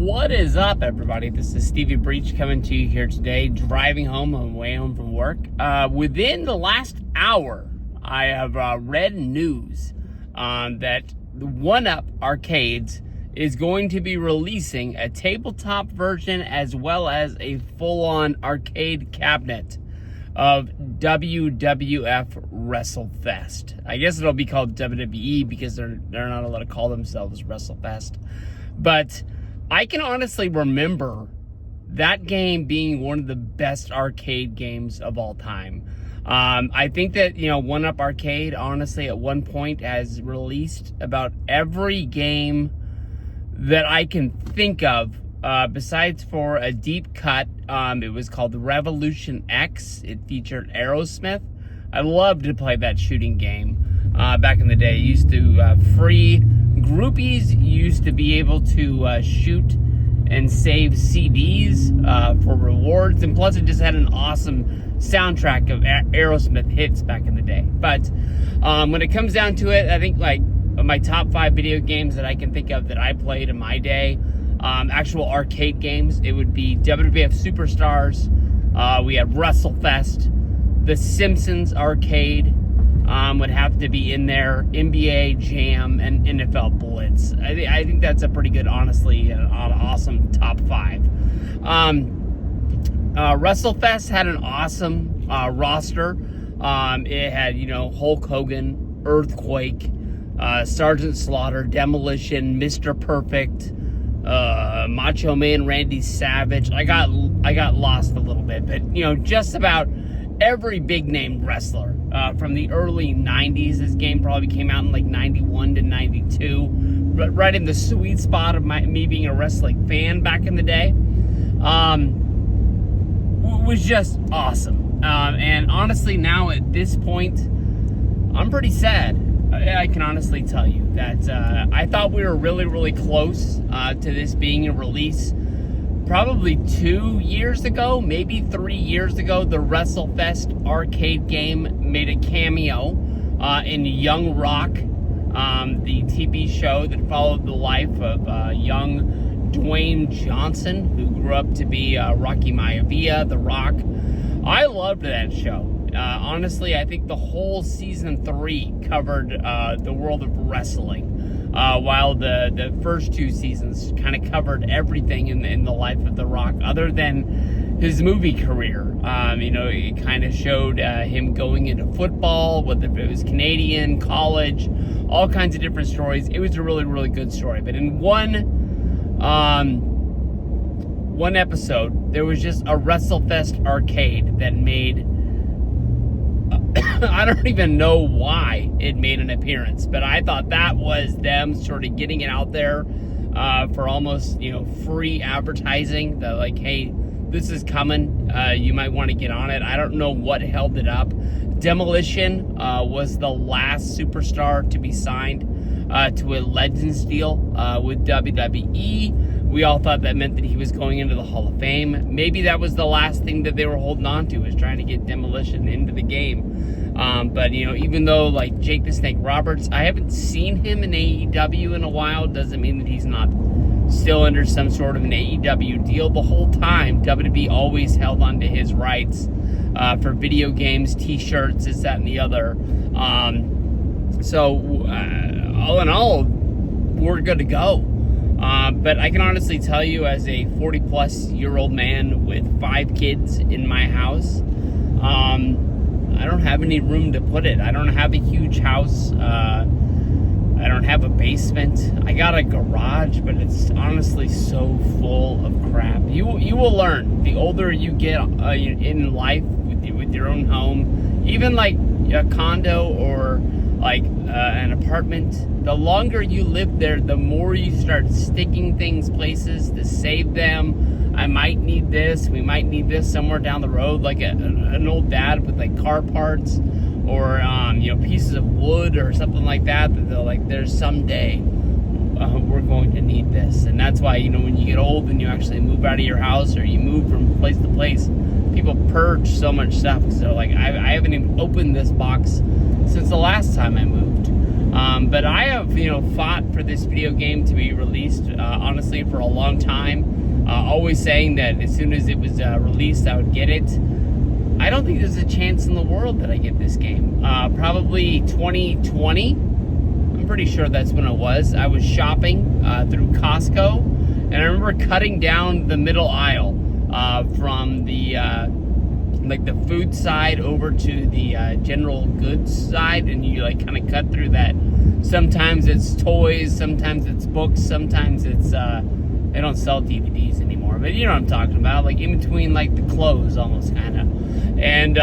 What is up, everybody? This is Stevie Breach coming to you here today, driving home on the way home from work. Within the last hour, I have read news that the 1UP Arcades is going to be releasing a tabletop version as well as a full-on arcade cabinet of WWF Wrestlefest. I guess it'll be called WWE because they're not allowed to call themselves Wrestlefest. But I can honestly remember that game being one of the best arcade games of all time. I think that, 1UP Arcade, honestly, at one point has released about every game that I can think of, besides for a deep cut. It was called Revolution X. It featured Aerosmith. I loved to play that shooting game back in the day. It used to free groupies used to be able to shoot and save CDs for rewards, and plus it just had an awesome soundtrack of Aerosmith hits back in the day. But when it comes down to it, I think like my top 5 video games that I can think of that I played in my day, actual arcade games, it would be WWF Superstars, we had Wrestlefest, The Simpsons Arcade, would have to be in there, NBA Jam, and NFL Blitz. I think that's a pretty good, honestly, an awesome top 5. Wrestlefest had an awesome roster. It had, Hulk Hogan, Earthquake, Sergeant Slaughter, Demolition, Mr. Perfect, Macho Man Randy Savage. I got lost a little bit, but, just about every big name wrestler from the early 90s. This game probably came out in like 91 to 92, but right in the sweet spot of me being a wrestling fan back in the day. Was just awesome. And honestly, now at this point, I'm pretty sad. I can honestly tell you that I thought we were really, really close to this being a release. Probably 2 years ago, maybe 3 years ago, the WrestleFest arcade game made a cameo in Young Rock, the TV show that followed the life of young Dwayne Johnson, who grew up to be Rocky Maivia, The Rock. I loved that show. Honestly, I think the whole season 3 covered the world of wrestling. While the first 2 seasons kind of covered everything in the life of The Rock, other than his movie career. It kind of showed him going into football, whether it was Canadian, college, all kinds of different stories. It was a really, really good story. But in one episode, there was just a WrestleFest arcade that made... I don't even know why it made an appearance, but I thought that was them sort of getting it out there for almost, free advertising. That like, hey, this is coming. You might want to get on it. I don't know what held it up. Demolition was the last superstar to be signed to a Legends deal with WWE. We all thought that meant that he was going into the Hall of Fame. Maybe that was the last thing that they were holding on to, was trying to get Demolition into the game. But, even though, like, Jake the Snake Roberts, I haven't seen him in AEW in a while, doesn't mean that he's not still under some sort of an AEW deal. The whole time, WWE always held on to his rights for video games, t-shirts, this, that, and the other. So, all in all, we're good to go. But I can honestly tell you, as a 40-plus-year-old man with 5 kids in my house, I don't have any room to put it. I don't have a huge house. I don't have a basement. I got a garage, but it's honestly so full of crap. You will learn. The older you get in life with your own home, even like a condo or like an apartment, the longer you live there, the more you start sticking things places to save them. I might need this. We might need this somewhere down the road, like an old dad with like car parts or pieces of wood or something like that. That they're like, there's someday we're going to need this, and that's why when you get old and you actually move out of your house or you move from place to place, people purge so much stuff. So like I haven't even opened this box since the last time I moved. But I have, fought for this video game to be released, honestly, for a long time. Always saying that as soon as it was released, I would get it. I don't think there's a chance in the world that I get this game. Probably 2020. I'm pretty sure that's when it was. I was shopping through Costco, and I remember cutting down the middle aisle from the the food side over to the general goods side, and you kind of cut through that. Sometimes it's toys, sometimes it's books, sometimes it's they don't sell DVDs anymore, but you know what I'm talking about, like in between the clothes almost kind of. And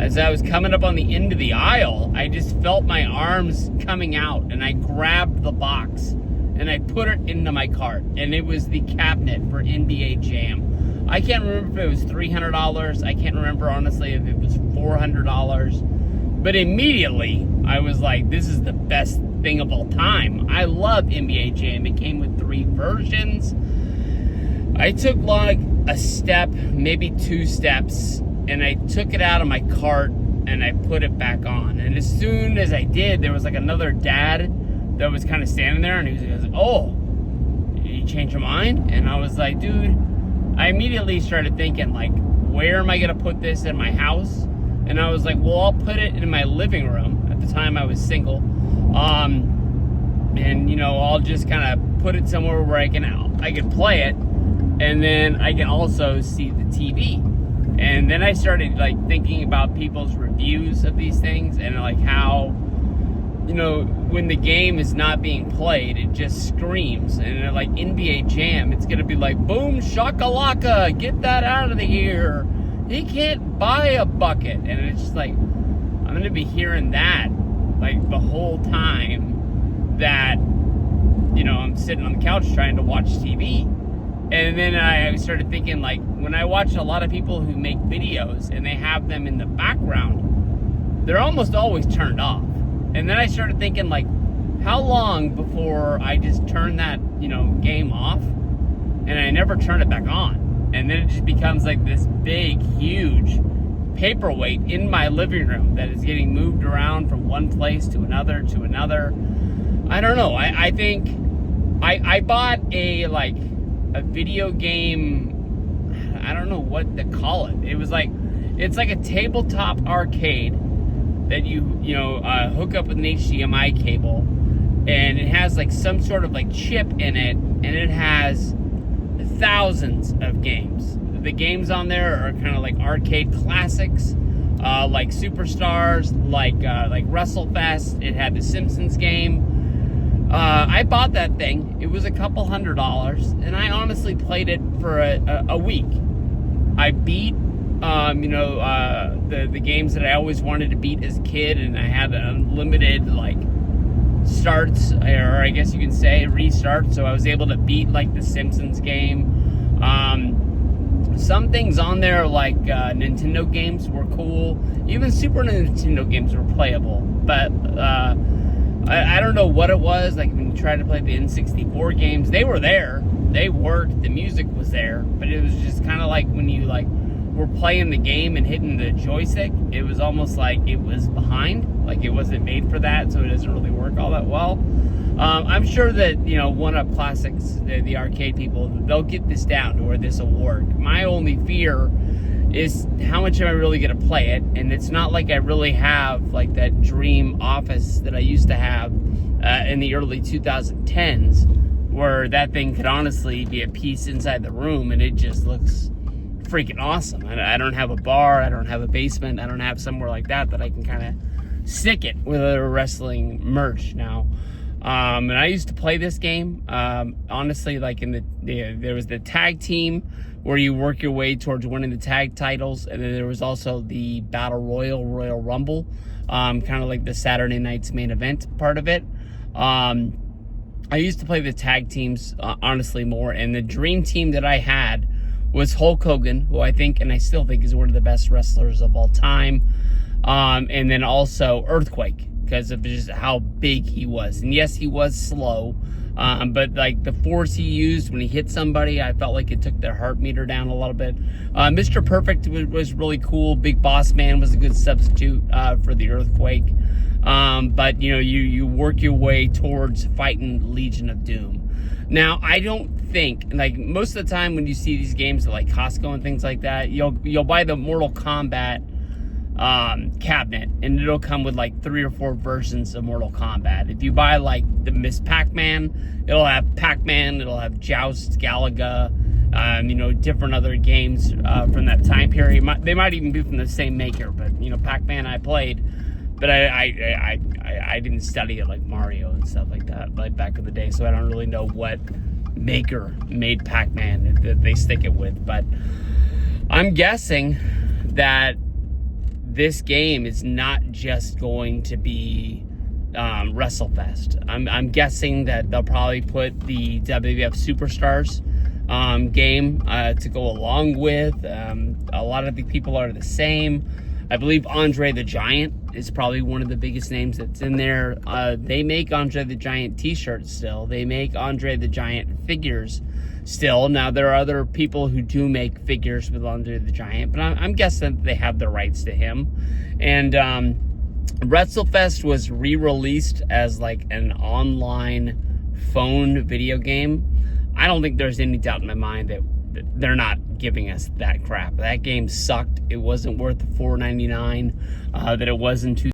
as I was coming up on the end of the aisle, I just felt my arms coming out, and I grabbed the box and I put it into my cart, and it was the cabinet for NBA Jam. I can't remember if it was $300. I can't remember, honestly, if it was $400. But immediately, I was like, this is the best thing of all time. I love NBA Jam. It came with 3 versions. I took a step, maybe 2 steps, and I took it out of my cart, and I put it back on. And as soon as I did, there was another dad that was kind of standing there, and he was like, oh, did you change your mind? And I was like, dude, I immediately started thinking, where am I going to put this in my house? And I was like, well, I'll put it in my living room. At the time, I was single. And, I'll just kind of put it somewhere where I can play it. And then I can also see the TV. And then I started, thinking about people's reviews of these things, and, how, when the game is not being played, it just screams. And NBA Jam, it's going to be boom, shakalaka, get that out of here. He can't buy a bucket. And it's just I'm going to be hearing that, the whole time that, I'm sitting on the couch trying to watch TV. And then I started thinking, when I watch a lot of people who make videos and they have them in the background, they're almost always turned off. And then I started thinking, how long before I just turn that, game off, and I never turn it back on? And then it just becomes this big, huge paperweight in my living room that is getting moved around from one place to another to another. I don't know. I think I bought a video game, I don't know what to call it. It was it's a tabletop arcade that you hook up with an HDMI cable, and it has some sort of chip in it, and it has thousands of games. The games on there are kind of arcade classics, like Superstars, like WrestleFest. It had the Simpsons game. I bought that thing. It was a couple $100, and I honestly played it for a week. I beat the games that I always wanted to beat as a kid, and I had unlimited starts, or I guess you can say restart, so I was able to beat the Simpsons game. Some things on there Nintendo games were cool. Even Super Nintendo games were playable, but I don't know what it was. When you tried to play the N64 games, they were there, they worked, the music was there, but it was just kind of when you were playing the game and hitting the joystick, it was almost it was behind, it wasn't made for that, so it doesn't really work all that well. I'm sure that One Up Classics, the arcade people, they'll get this down to where this will work. My only fear is how much am I really going to play it, and it's not I really have that dream office that I used to have in the early 2010s, where that thing could honestly be a piece inside the room, and it just looks freaking awesome. I don't have a bar, I don't have a basement, I don't have somewhere like that I can kind of stick it with other wrestling merch now. And I used to play this game, honestly, there was the tag team where you work your way towards winning the tag titles, and then there was also the Battle Royal Rumble, kind of the Saturday night's main event part of it. I used to play the tag teams, honestly, more, and the dream team that I had was Hulk Hogan, who I think, and I still think, is one of the best wrestlers of all time, and then also Earthquake, because of just how big he was. And yes, he was slow, but the force he used when he hit somebody, I felt it took their heart meter down a little bit. Mr. Perfect was really cool. Big Boss Man was a good substitute for the Earthquake. But you work your way towards fighting Legion of Doom. Now, I don't think, like, most of the time when you see these games at like Costco and things like that, you'll buy the Mortal Kombat cabinet, and it'll come with like 3 or 4 versions of Mortal Kombat. If you buy like the Miss Pac-Man, it'll have Pac-Man, it'll have Joust, Galaga, different other games from that time period. They might even be from the same maker, but Pac-Man I played, but I didn't study it like Mario and stuff like that, like back in the day, so I don't really know what maker made Pac-Man that they stick it with. But I'm guessing that this game is not just going to be WrestleFest. I'm guessing that they'll probably put the WWF Superstars game to go along with. A lot of the people are the same. I believe Andre the Giant is probably one of the biggest names that's in there. They make Andre the Giant t-shirts still. They make Andre the Giant figures still. Now, there are other people who do make figures with Andre the Giant, but I'm guessing they have the rights to him. And WrestleFest was re-released as like an online phone video game. I don't think there's any doubt in my mind that they're not giving us that crap. That game sucked. It wasn't worth the $4.99 that it was in